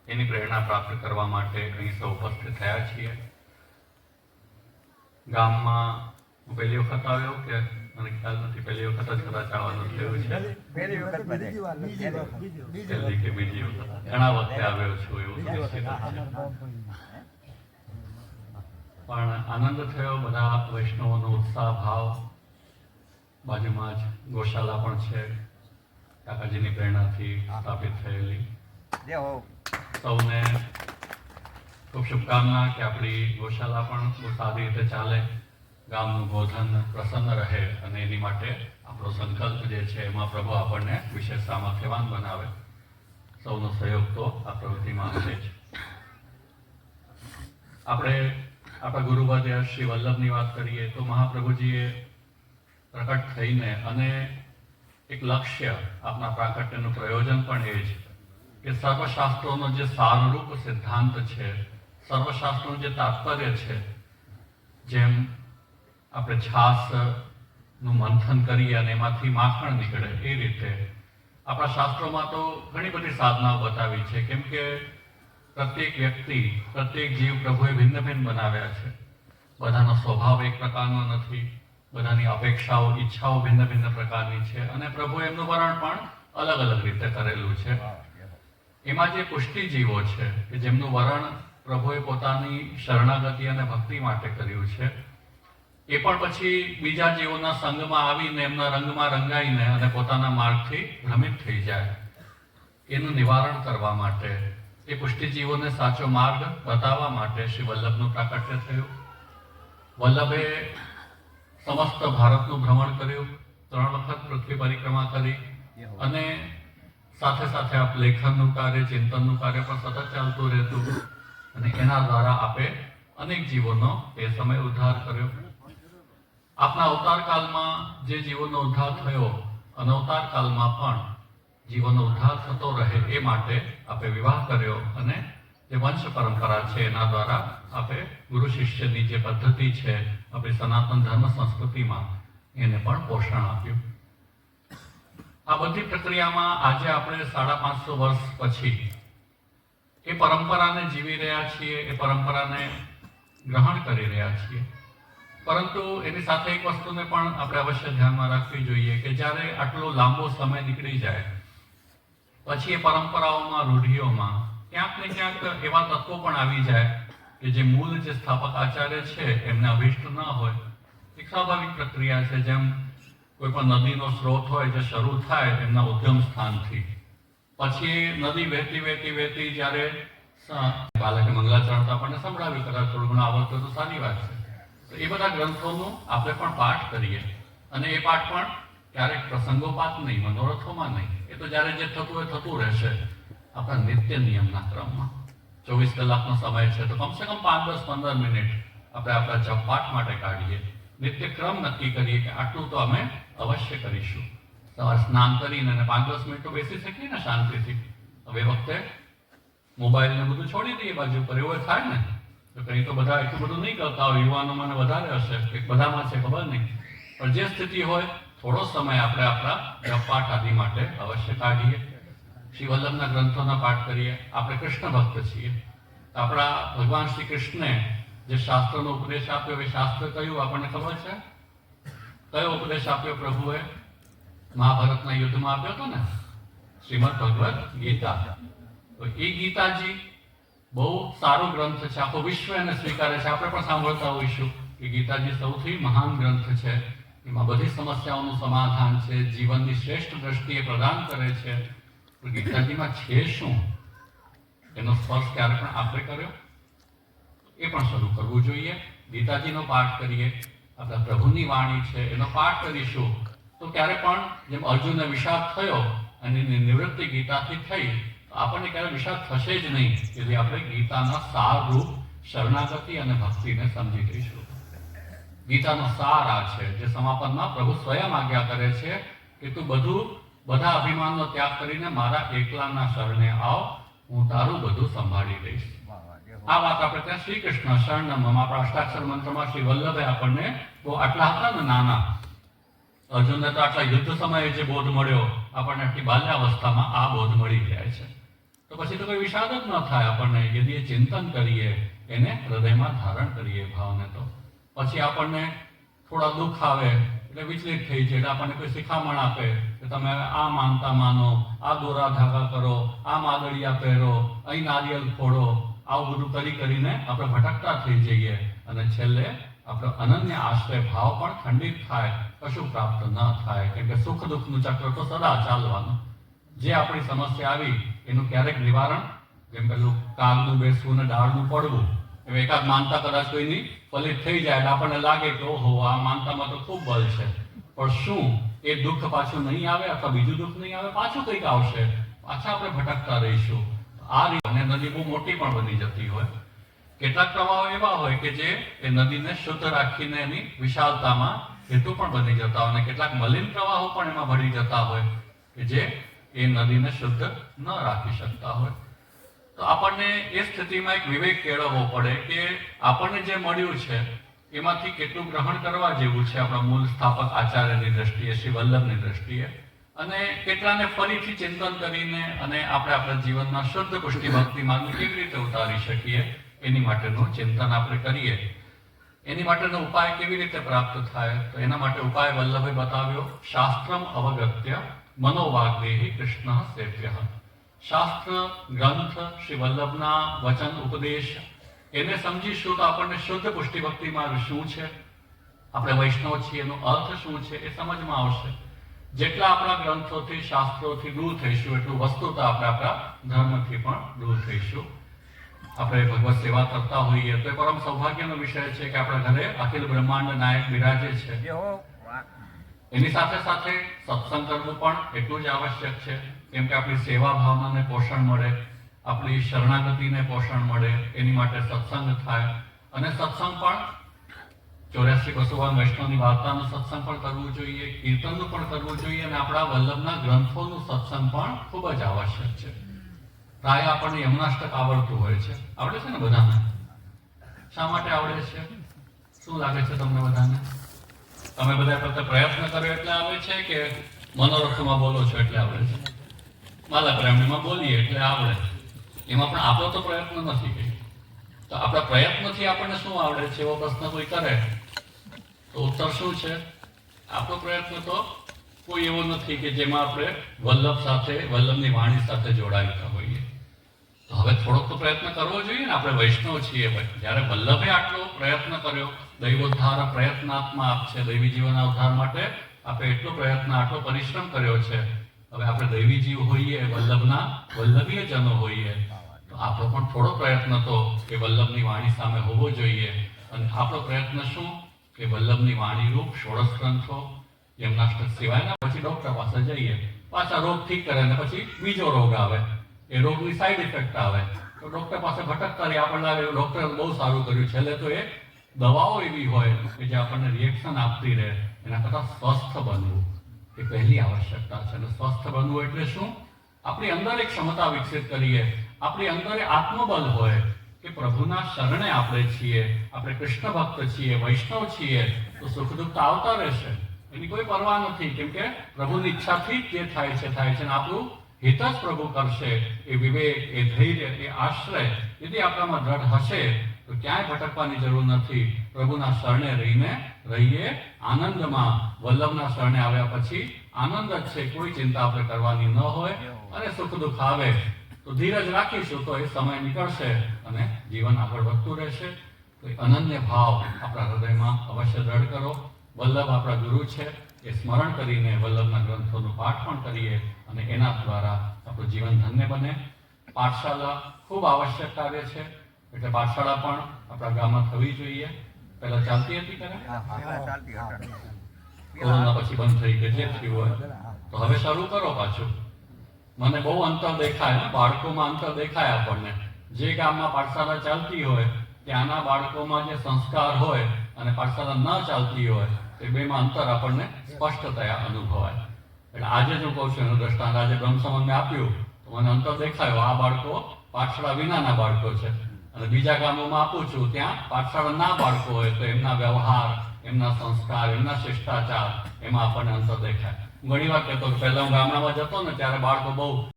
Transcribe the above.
એની પ્રેરણા પ્રાપ્ત કરવા માટે અહીં સૌ ઉપસ્થિત થયા છીએ. ગામમાં હું પહેલી વખત આવ્યો કે મને ખ્યાલ નથી, પહેલી વખત જ કદાચ આવવાનું થયું છે, પહેલી કે બીજી વખત, ઘણા વખતે આવ્યો છું એવું નિશ્ચિત છે. પણ આનંદ થયો, બધા વૈષ્ણવોનો ઉત્સાહ ભાવ, બાજુમાં જ ગૌશાલા પણ છે, કાકાજીની પ્રેરણાથી સ્થાપિત થયેલી. સૌને ખૂબ શુભકામના કે આપણી ગૌશાલા પણ બહુ સારી રીતે ચાલે, ગામનું ગોધન પ્રસન્ન રહે અને એની માટે આપણો સંકલ્પ જે છે એમાં પ્રભુ આપણને વિશેષ સામર્થ્યવાન બનાવે. સૌનો સહયોગ તો આ પ્રવૃત્તિમાં છે જ. આપણે આપણા ગુરુવર્ય શ્રી વલ્લભની વાત કરીએ તો મહાપ્રભુજીએ પ્રકટ થઈને અને એક લક્ષ્ય આપના પ્રાકટ્યનું પ્રયોજન પણ એ જ કે સર્વશાસ્ત્રોનો જે સારરૂપ સિદ્ધાંત છે, સર્વશાસ્ત્રોનું જે તાત્પર્ય છે, જેમ આપણે છાશનું મંથન કરીએ અને એમાંથી માખણ નીકળે, એ રીતે આપણા શાસ્ત્રોમાં તો ઘણી બધી સાધનાઓ બતાવી છે. કેમ કે પ્રત્યેક વ્યક્તિ, પ્રત્યેક જીવ પ્રભુએ ભિન્ન ભિન્ન બનાવ્યા છે. બધાનો સ્વભાવ એક પ્રકારનો નથી, બધાની અપેક્ષાઓ, ઈચ્છાઓ ભિન્ન ભિન્ન પ્રકારની છે અને પ્રભુએ એમનું વર્ણન પણ અલગ અલગ રીતે કરેલું છે. એમાં જે પુષ્ટિજીવો છે કે જેમનું વર્ણન પ્રભુએ પોતાની શરણાગતિ અને ભક્તિ માટે કર્યું છે, એ પણ પછી બીજા જીવોના સંગમાં આવીને એમના રંગમાં રંગાઈને અને પોતાના માર્ગથી ભ્રમિત થઈ જાય, એનું નિવારણ કરવા માટે, એ પુષ્ટિજીવોને સાચો માર્ગ બતાવવા માટે શ્રી વલ્લભનું પ્રાકટ્ય થયું. વલ્લભે સમસ્ત ભારતનું ભ્રમણ કર્યું, 3 વખત પૃથ્વી પરિક્રમા કરી અને સાથે સાથે આપ લેખનનું કાર્ય, ચિંતનનું કાર્ય પણ સતત ચાલતું રહેતું અને એના દ્વારા આપે અનેક જીવોનો એ સમય ઉદ્ધાર કર્યો. આપના અવતાર કાળમાં જે જીવોનો ઉદ્ધાર થયો, અનવતાર કાળમાં પણ જીવોનો ઉદ્ધાર થતો રહે એ માટે આપે વિવાહ કર્યો અને જે વંશ પરંપરા છે એના દ્વારા આપે ગુરુ શિષ્યની જે પદ્ધતિ છે આપણી સનાતન ધર્મ સંસ્કૃતિમાં, એને પણ પોષણ આપ્યું. આ બધી પ્રક્રિયામાં આજે આપણે 550 વર્ષ પછી એ પરંપરાને જીવી રહ્યા છીએ, એ પરંપરાને ગ્રહણ કરી રહ્યા છીએ. પરંતુ એની સાથે એક વસ્તુને પણ આપણે અવશ્ય ધ્યાનમાં રાખવી જોઈએ કે જ્યારે આટલો લાંબો સમય નીકળી જાય પછી એ પરંપરાઓમાં, રૂઢિઓમાં ક્યાંક ને ક્યાંક એવા તત્વો પણ આવી જાય કે જે મૂળ જે સ્થાપક આચાર્ય છે એમને અભિષ્ટ ન હોય. એક સ્વાભાવિક પ્રક્રિયા છે. જેમ કોઈ પણ નદીનો સ્ત્રોત હોય જે શરૂ થાય એમના ઉદ્ગમ સ્થાનથી, પછી નદી વહેતી વહેતી વહેતી જ્યારે બાલકે મંગલાચરણ આપણને સંભળાવ્યું, કદાચ થોડું ઘણું આવડતું તો સારી વાત છે. તો એ બધા ગ્રંથોનું આપણે પણ પાઠ કરીએ અને એ પાઠ પણ ક્યારેક પ્રસંગોપાત નહીં, મનોરથોમાં નહીં, એ તો જ્યારે જે થતું હોય થતું રહેશે. આપણા નિત્ય નિયમના ક્રમમાં 24 કલાકનો સમય છે તો કમસે કમ 5, 10, 15 મિનિટ આપણે આપણા જપ પાઠ માટે કાઢીએ. નિત્ય ક્રમ નક્કી કરીએ કે આટલું તો અમે અવશ્ય કરીશું. સવારે સ્નાન કરીને 5, 10 મિનિટ તો બેસી શકીએ ને શાંતિથી. હવે વખતે મોબાઈલને બધું છોડી દઈએ બાજુ પર, એવું થાય ને. તો કંઈ તો બધા એટલું બધું નહીં કરતા હોય, યુવાનોમાં વધારે હશે, બધામાં છે ખબર નહીં, પણ જે સ્થિતિ હોય થોડો સમય આપણે આપણા જપ પાઠ આદિ માટે અવશ્ય કાઢીએ. શ્રી વલ્લભના ગ્રંથોના પાઠ કરીએ. આપણે કૃષ્ણ ભક્ત છીએ. આપણા ભગવાન શ્રી કૃષ્ણે જે શાસ્ત્રનો ઉપદેશ આપ્યો, એ શાસ્ત્ર કયું આપણને ખબર છે? કયો ઉપદેશ આપ્યો પ્રભુએ? મહાભારતના યુદ્ધમાં આપ્યો હતો ને, શ્રીમદ ભગવદ ગીતા. તો એ ગીતાજી બહુ સારો ગ્રંથ છે, આખો વિશ્વ એને સ્વીકારે છે. આપણે પણ સાંભળતા હોઈશું કે ગીતાજી સૌથી મહાન ગ્રંથ છે. એમાં બધી સમસ્યાઓનું સમાધાન છે, જીવનની શ્રેષ્ઠ દ્રષ્ટિએ પ્રદાન કરે છે. તો ગીતાજીમાં છે શું, એનો સ્પર્શ ક્યારે પણ આપણે કર્યો? એ પણ શરૂ કરવું જોઈએ. ગીતાજીનો પાઠ કરીએ, આપણા પ્રભુની વાણી છે એનો પાઠ કરીશું તો ક્યારે પણ જેમ અર્જુનને વિષાદ થયો અને એની નિવૃત્તિ ગીતાથી થઈ, તો આપણને ક્યારે વિષાદ થશે જ નહીં, એટલે આપણે ગીતાના સાર રૂપ શરણાગતિ અને ભક્તિને સમજી લઈશું. ગીતાનો સાર આ છે જે સમાપનમાં પ્રભુ સ્વયં આજ્ઞા કરે છે કે તું બધા અભિમાનનો ત્યાગ કરીને મારા એકલાના શરણે આવ, હું તારું બધું સંભાળી લઈશ. આ વાત આપણે ત્યાં શ્રી કૃષ્ણ શરણમ આપણા અષ્ટાક્ષર મંત્રમાં શ્રી વલ્લભે આપણને બહુ આટલા હતા ને નાના, અર્જુનને તો આટલા યુદ્ધ સમયે જે બોધ મળ્યો, આપણને આટલી બાલ્યાવસ્થામાં આ બોધ મળી જાય છે. તો તો પછી તો કોઈ વિષાદ જ ન થાય આપણને. યદિ એ ચિંતન કરીએ, એને હૃદયમાં ધારણ કરીએ ભાવને, તો પછી આપણને થોડા દુઃખ આવે એટલે વિચલિત થઈ જાય, એટલે આપણને કોઈ શિખામણ આપે કે તમે આ માનતા માનો, આ દોરા ધાગા કરો, આ માદળિયા પહેરો, અહીં નારિયેલ ફોડો, આવું બધું કરીને આપણે ભટકતા થઈ જઈએ અને છેલ્લે આપણો અનન્ય આશ્રય ભાવ પણ ખંડિત થાય, કશું પ્રાપ્ત ન થાય. કેમ કે સુખ દુઃખનું ચક્ર તો સદા ચાલવાનું. જે આપણી સમસ્યા આવી એનું ક્યારેક નિવારણ, જેમ પેલું કાગનું બેસવું ને ડાળનું પડવું, એમ એકાદ માનતા કદાચ કોઈની ફલિત થઈ જાય એટલે આપણને લાગે કે ઓહો આ માનતામાં તો ખૂબ બળ છે, પણ શું એ દુઃખ પાછું નહીં આવે અથવા બીજું દુઃખ નહીં આવે, પાછું કંઈક આવશે, પાછા આપણે ભટકતા રહીશું. આ રીતે નદી બહુ મોટી પણ બની જતી હોય. કેટલાક પ્રવાહો એવા હોય કે જે એ નદીને શુદ્ધ રાખીને એની વિશાળતામાં હેતુ પણ બની જતા હોય, અને કેટલાક મલિન પ્રવાહો પણ એમાં ભળી જતા હોય કે જે એ નદીને શુદ્ધ ન રાખી શકતા હોય. તો આપણને એ સ્થિતિમાં એક વિવેક કેળવવો પડે કે આપણને જે મળ્યું છે એમાંથી કેટલું ગ્રહણ કરવા જેવું છે આપણા મૂળ સ્થાપક આચાર્યની દ્રષ્ટિએ, શ્રી વલ્લભની દ્રષ્ટિએ, અને કેટલાને ફરીથી ચિંતન કરીને અને આપણે આપણા જીવનમાં શુદ્ધ પુષ્ટિ ભક્તિ માર્ગ કેવી રીતે ઉતારી શકીએ એની માટેનું ચિંતન આપણે કરીએ. એની માટેનો ઉપાય કેવી રીતે પ્રાપ્ત થાય, તો એના માટે ઉપાય વલ્લભે બતાવ્યો. શાસ્ત્રમ અવગત્ય મનોવાગ્દેહી કૃષ્ણ સેવ્ય. શાસ્ત્ર ગ્રંથ શ્રી વલ્લભના વચન ઉપદેશ એને સમજીશું તો આપણને શુદ્ધ પુષ્ટિ ભક્તિ માર્ગ શું છે, આપણે વૈષ્ણવ છીએ એનો અર્થ શું છે એ સમજમાં આવશે. જેટલા આપણા ગ્રંથોથી શાસ્ત્રોથી દૂર થઈશું એટલું વસ્તુતા આપણે આપણા ધર્મથી પણ દૂર થઈશું. આપણે ભગવત સેવા કરતા હોઈએ તો એ પરમ સૌભાગ્યનો વિષય છે કે આપણા ઘરે અખિલ બ્રહ્માંડ નાયક બિરાજે છે. એની સાથે સાથે સત્સંગ કરવું પણ એટલું જ આવશ્યક છે, કેમ કે આપણી સેવા ભાવનાને પોષણ મળે, આપણી શરણાગતિને પોષણ મળે, એની માટે સત્સંગ થાય. અને સત્સંગ પણ 84 વૈષ્ણવની વાર્તાનું સત્સંગ પણ કરવું જોઈએ, કીર્તનનું પણ કરવું જોઈએ, અને આપણા વલ્લભના ગ્રંથોનું સત્સંગ પણ ખૂબ જ આવશ્યક છે. પ્રાય આપણને યમનાષ્ટક આવડતું હોય છે, આવડે છે ને બધાને? શા માટે આવડે છે? શું લાગે છે તમને બધાને? તમે બધા ફક્ત પ્રયત્ન કર્યો એટલે આવે છે કે મનોરથમાં બોલો છો એટલે આવડે છે? માલા પ્રેમણીમાં બોલીએ એટલે આવડે, એમાં પણ આપણો તો પ્રયત્ન નથી કંઈ. તો આપણા પ્રયત્નથી આપણને શું આવડે છે એવો પ્રશ્ન કોઈ કરે તો ઉત્તર શું છે? આપણો પ્રયત્ન તો કોઈ એવો નથી કે જેમાં આપણે વલ્લભ સાથે, વલ્લભની વાણી સાથે જોડાયેલા હોઈએ. તો હવે થોડોક તો પ્રયત્ન કરવો જોઈએ ને. આપણે વૈષ્ણવ છીએ ભાઈ, જ્યારે વલ્લભે આટલો પ્રયત્ન કર્યો, દૈવોદ્ધાર પ્રયત્નાત્મા આપ છે, દૈવી જીવનના ઉદ્ધાર માટે આપણે એટલો પ્રયત્ન, આટલો પરિશ્રમ કર્યો છે. હવે આપણે દૈવી જીવ હોઈએ, વલ્લભના વલ્લભીય જનો હોઈએ, તો આપણો પણ થોડો પ્રયત્ન તો એ વલ્લભની વાણી સામે હોવો જોઈએ. અને આપણો પ્રયત્ન શું કે વલ્લભની વાણી રૂપ 16 ગ્રંથો, યમનાષ્ટક સિવાયના, પછી ડોક્ટર પાસે જઈએ, પાછા રોગ ઠીક કરે ને પછી બીજો રોગ આવે, એ રોગની સાઈડ ઇફેક્ટ આવે તો ડોક્ટર પાસે ભટકતા રહે. આપણને લાગે ડોક્ટરે બહુ સારું કર્યું, છેલ્લે તો એ દવાઓ એવી હોય કે જે આપણને રિએક્શન આપતી રહે. એના કરતાં સ્વસ્થ બનવું એ પહેલી આવશ્યકતા છે. અને સ્વસ્થ બનવું એટલે શું? આપણી અંદર એક ક્ષમતા વિકસિત કરીએ, આપણી અંદર આત્મબલ હોય કે પ્રભુના શરણે આપણે છીએ, આપણે કૃષ્ણ ભક્ત છીએ, વૈષ્ણવ છીએ, તો સુખ દુઃખ આવતા રહેશે, એની કોઈ પરવા નથી. કેમ કે પ્રભુની ઈચ્છાથી જે થાય છે અને આપણું હિત જ પ્રભુ કરશે. એ વિવેક, એ ધૈર્ય, એ આશ્રય यदि આપણામાં દ્રઢ હશે તો ક્યાંય ભટકવાની જરૂર નથી. પ્રભુના શરણે રહીએ આનંદમાં. વલ્લભના શરણે આવ્યા પછી આનંદ જ છે, કોઈ ચિંતા આપણે કરવાની ન હોય. અને સુખ દુઃખ આવે તો ધીરજ રાખીશું તો એ સમય નીકળશે અને જીવન આગળ વધતું રહેશે. તો અનન્ય ભાવ આપણા હૃદયમાં અવશ્ય દ્રઢ કરો. વલ્લભ આપણા ગુરુ છે, એ સ્મરણ કરીને વલ્લભના ગ્રંથોનું પાઠ પણ કરીએ અને એના દ્વારા આપણું જીવન ધન્ય બને. પાઠશાળા ખૂબ આવશ્યક કાર્ય છે, એટલે પાઠશાળા પણ આપણા ગામમાં થવી જોઈએ. પહેલા ચાલતી હતી કોરોના પછી બંધ થઈ ગઈ, જે થયું હોય તો હવે શરૂ કરો પાછું. મને બહુ અંતર દેખાય, બાળકોમાં અંતર દેખાય આપણને. જે ગામમાં પાઠશાળા ચાલતી હોય ત્યાંના બાળકોમાં જે સંસ્કાર હોય અને પાઠશાળા ન ચાલતી હોય એ બેમાં અંતર આપણને સ્પષ્ટતયા અનુભવાય. એટલે આજે જ હું કહું છું એનું દ્રષ્ટાંત. આજે બ્રહ્મસંબંધ મેં આપ્યું તો મને અંતર દેખાયો. આ બાળકો પાઠશાળા વિનાના બાળકો છે, અને બીજા ગામોમાં આપું છું ત્યાં પાઠશાળાના બાળકો હોય તો એમના વ્યવહાર, એમના સંસ્કાર, એમના શિષ્ટાચાર, એમાં આપણને અંતર દેખાય. ઘણી વાર કહેતો કે પહેલા હું ગામડામાં જતો ને ત્યારે બાળકો બહુ